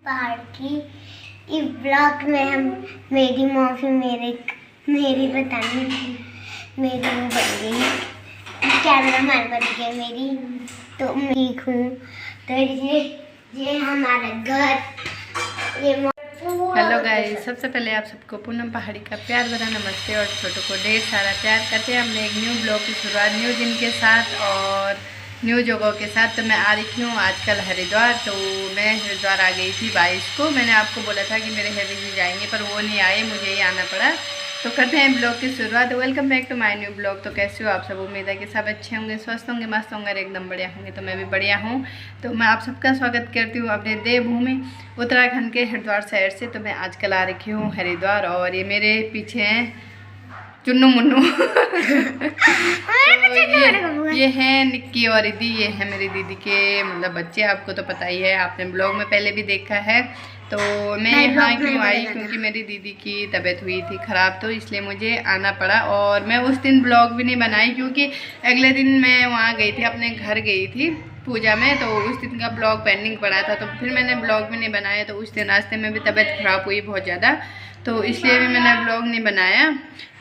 पहाड़ की इस ब्लॉग में हम मेरी मौसी मेरी बताने मेरी वो बन गई, कैमरा मैन बन गई मेरी, तो मैं ठीक हूँ। तो ये हमारा घर, ये हेलो गाइस, सबसे पहले आप सबको पूनम पहाड़ी का प्यार भरा नमस्ते और छोटों को ढेर सारा प्यार करते हैं। हमने एक न्यू ब्लॉग की शुरुआत न्यू दिन के साथ और न्यू जगहों के साथ। तो मैं आ रही हूँ आजकल हरिद्वार। तो मैं हरिद्वार आ गई थी 22 को। मैंने आपको बोला था कि मेरे हेवी जी जाएंगे पर वो नहीं आए, मुझे ही आना पड़ा। तो करते हैं ब्लॉग की शुरुआत। Welcome back to my new blog. तो कैसे हो आप सब? उम्मीद है कि सब अच्छे होंगे, स्वस्थ होंगे, मस्त होंगे और एकदम बढ़िया होंगे। तो मैं भी बढ़िया हूँ। तो मैं आप सबका स्वागत करती हूँ अपने देवभूमि उत्तराखंड के हरिद्वार शहर से। तो मैं आजकल आ रखी हूँ हरिद्वार और ये मेरे पीछे हैं चुन्नू मुन्नू। तो ये है निक्की और दीदी, ये है मेरी दीदी के मतलब बच्चे। आपको तो पता ही है, आपने ब्लॉग में पहले भी देखा है। तो मैं यहाँ क्यों आई, क्योंकि मेरी दीदी की तबीयत हुई थी ख़राब, तो इसलिए मुझे आना पड़ा। और मैं उस दिन ब्लॉग भी नहीं बनाई क्योंकि अगले दिन मैं वहाँ गई थी, अपने घर गई थी पूजा में। तो उस दिन का ब्लॉग पेंडिंग पड़ा था, तो फिर मैंने ब्लॉग भी नहीं बनाया। तो उस दिन रास्ते में भी तबीयत ख़राब हुई बहुत ज़्यादा, तो इसलिए भी मैंने ब्लॉग नहीं बनाया।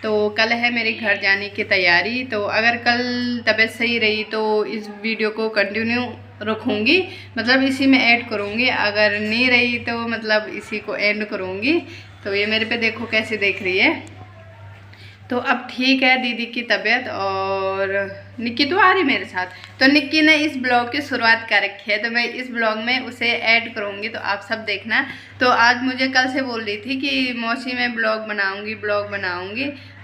तो कल है मेरे घर जाने की तैयारी। तो अगर कल तबीयत सही रही तो इस वीडियो को कंटिन्यू रखूँगी, मतलब इसी में ऐड करूँगी। अगर नहीं रही तो मतलब इसी को एंड करूँगी। तो ये मेरे पे देखो कैसे देख रही है। तो अब ठीक है दीदी की तबीयत, और निक्की तो आ रही मेरे साथ। तो निक्की ने इस ब्लॉग की शुरुआत कर रखी है, तो मैं इस ब्लॉग में उसे ऐड करूँगी, तो आप सब देखना। तो आज मुझे कल से बोल रही थी कि मौसी मैं ब्लॉग बनाऊँगी।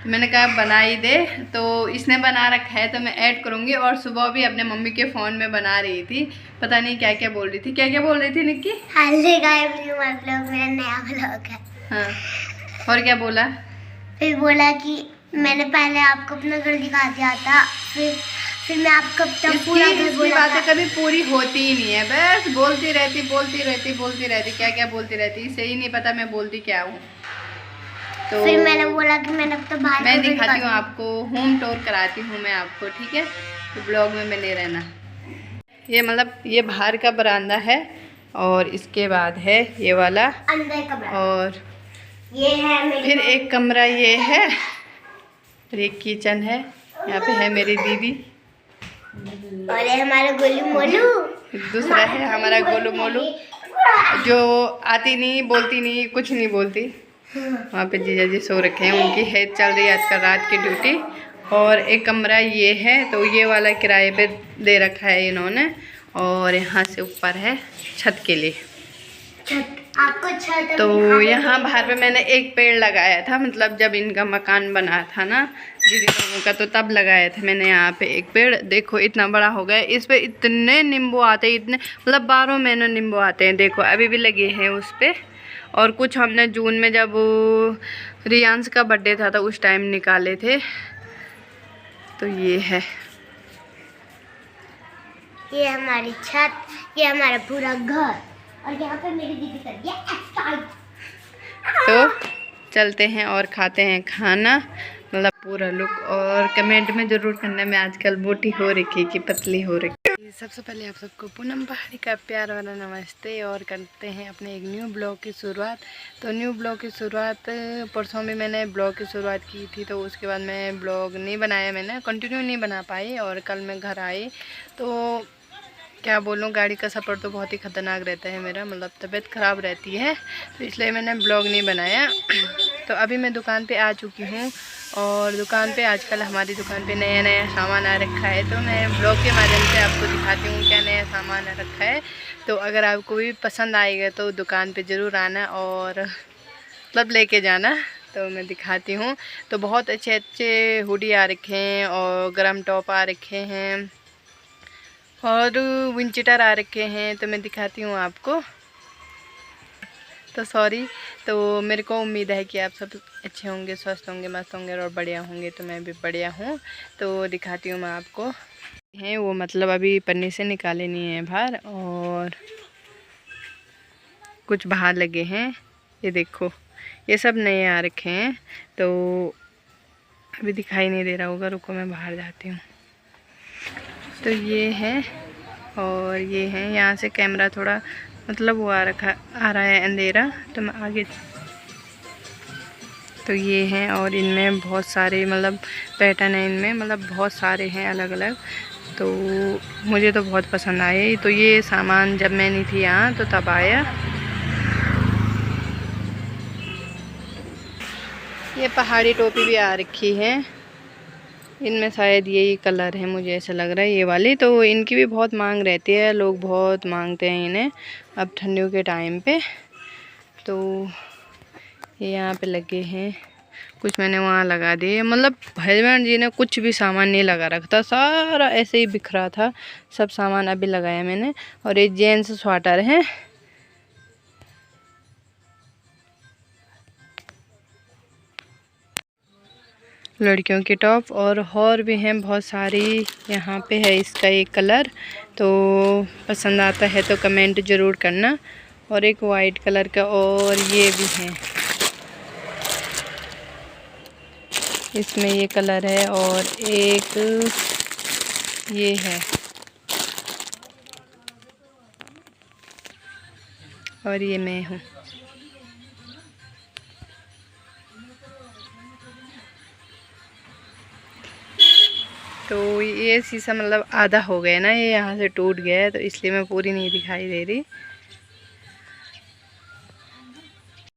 तो मैंने कहा बना ही दे। तो इसने बना रखा है तो मैं ऐड करूँगी। और सुबह भी अपने मम्मी के फ़ोन में बना रही थी, पता नहीं क्या क्या बोल रही थी। क्या क्या बोल रही थी निक्की? ब्लॉग मेरा नया ब्लॉग है। हाँ, और क्या बोला? फिर बोला कि मैंने पहले आपको अपना घर दिखा दिया था, फिर मैं आपको अपना पूरा घर बोला था। बातें कभी पूरी होती ही नहीं है, बस बोलती रहती क्या क्या बोलती रहती, इसे ही नहीं पता मैं बोलती क्या हूँ। तो फिर मैंने बोला कि मैंने अब तो बाहर मैं दिखाती हूँ आपको, होम टूर कराती हूँ मैं आपको, ठीक है? तो ब्लॉग में बने रहना। ये मतलब ये बाहर का बरामदा है और इसके बाद है ये वाला अंदर का, और ये है फिर एक कमरा ये है, फिर एक किचन है। यहाँ पे है मेरी दीदी और ये हमारा गोलू मोलू। दूसरा है हमारा गोलू मोलू, जो आती नहीं, बोलती नहीं, कुछ नहीं बोलती। वहाँ पे जीजा जी सो रखे हैं, उनकी है चल रही है आजकल रात की ड्यूटी। और एक कमरा ये है, तो ये वाला किराए पे दे रखा है इन्होंने। और यहाँ से ऊपर है छत के लिए आपको छत। तो यहाँ बाहर पे मैंने एक पेड़ लगाया था, मतलब जब इनका मकान बना था ना दीदी लोगों का, तो तब लगाया था मैंने यहाँ पे एक पेड़। देखो इतना बड़ा हो गया, इस पे इतने नींबू आते हैं, इतने मतलब 12 महीने नींबू आते हैं। देखो अभी भी लगे हैं उस पे। और कुछ हमने जून में जब रियांश का बर्थडे था तो उस टाइम निकाले थे। तो ये है, ये हमारी छत, ये हमारा पूरा घर, और यहाँ पे मेरी दीदी कर दिया एक्सरसाइज। तो चलते हैं और खाते हैं खाना, मतलब पूरा लुक। और कमेंट में ज़रूर करना मैं आजकल मोटी हो रखी कि पतली हो रखी। सबसे पहले आप सबको पूनम पहाड़ी का प्यार वाला नमस्ते, और करते हैं अपने एक न्यू ब्लॉग की शुरुआत। तो न्यू ब्लॉग की शुरुआत परसों में मैंने ब्लॉग की शुरुआत की थी, तो उसके बाद मैं ब्लॉग नहीं बनाया, मैंने कंटिन्यू नहीं बना पाई। और कल मैं घर आई तो क्या बोलूँ, गाड़ी का सफ़र तो बहुत ही ख़तरनाक रहता है मेरा, मतलब तबीयत ख़राब रहती है, तो इसलिए मैंने ब्लॉग नहीं बनाया। तो अभी मैं दुकान पे आ चुकी हूँ, और दुकान पे आजकल हमारी दुकान पे नया नया सामान आ रखा है। तो मैं ब्लॉग के माध्यम से आपको दिखाती हूँ क्या नया सामान आ रखा है। तो अगर आपको भी पसंद आएगा तो दुकान पे ज़रूर आना और मतलब लेके जाना। तो मैं दिखाती हूँ। तो बहुत अच्छे अच्छे हुडी आ रखे हैं, और गर्म टॉप आ रखे हैं, और विंचटर आ रखे हैं। तो मैं दिखाती हूँ आपको। तो सॉरी, तो मेरे को उम्मीद है कि आप सब अच्छे होंगे, स्वस्थ होंगे, मस्त होंगे और बढ़िया होंगे। तो मैं भी बढ़िया हूँ। तो दिखाती हूँ मैं आपको। हैं वो मतलब अभी पन्नी से निकाले नहीं हैं बाहर, और कुछ बाहर लगे हैं। ये देखो ये सब नए आ रखे हैं, तो अभी दिखाई नहीं दे रहा होगा, रुको मैं बाहर जाती हूँ। तो ये है, और ये है, यहाँ से कैमरा थोड़ा मतलब वो आ रहा है अंधेरा, तो मैं आगे। तो ये हैं, और इनमें बहुत सारे मतलब पैटर्न है, इनमें मतलब बहुत सारे हैं अलग अलग। तो मुझे तो बहुत पसंद आए। तो ये सामान जब मैं नहीं थी यहाँ तो तब आया। ये पहाड़ी टोपी भी आ रखी है, इनमें शायद यही कलर है, मुझे ऐसा लग रहा है ये वाली। तो इनकी भी बहुत मांग रहती है, लोग बहुत मांगते हैं इन्हें अब ठंडियों के टाइम पे। तो ये यहाँ पे लगे हैं, कुछ मैंने वहाँ लगा दिए। मतलब हस्बैंड जी ने कुछ भी सामान नहीं लगा रखता, सारा ऐसे ही बिखरा था, सब सामान अभी लगाया मैंने। और ये जेंट्स स्वेटर है, लड़कियों की टॉप, और भी हैं बहुत सारी। यहाँ पे है इसका एक कलर, तो पसंद आता है तो कमेंट ज़रूर करना। और एक वाइट कलर का, और ये भी है, इसमें ये कलर है, और एक ये है, और ये मैं हूँ। तो ये शीशा मतलब आधा हो गया ना, ये यहाँ से टूट गया है, तो इसलिए मैं पूरी नहीं दिखाई दे रही।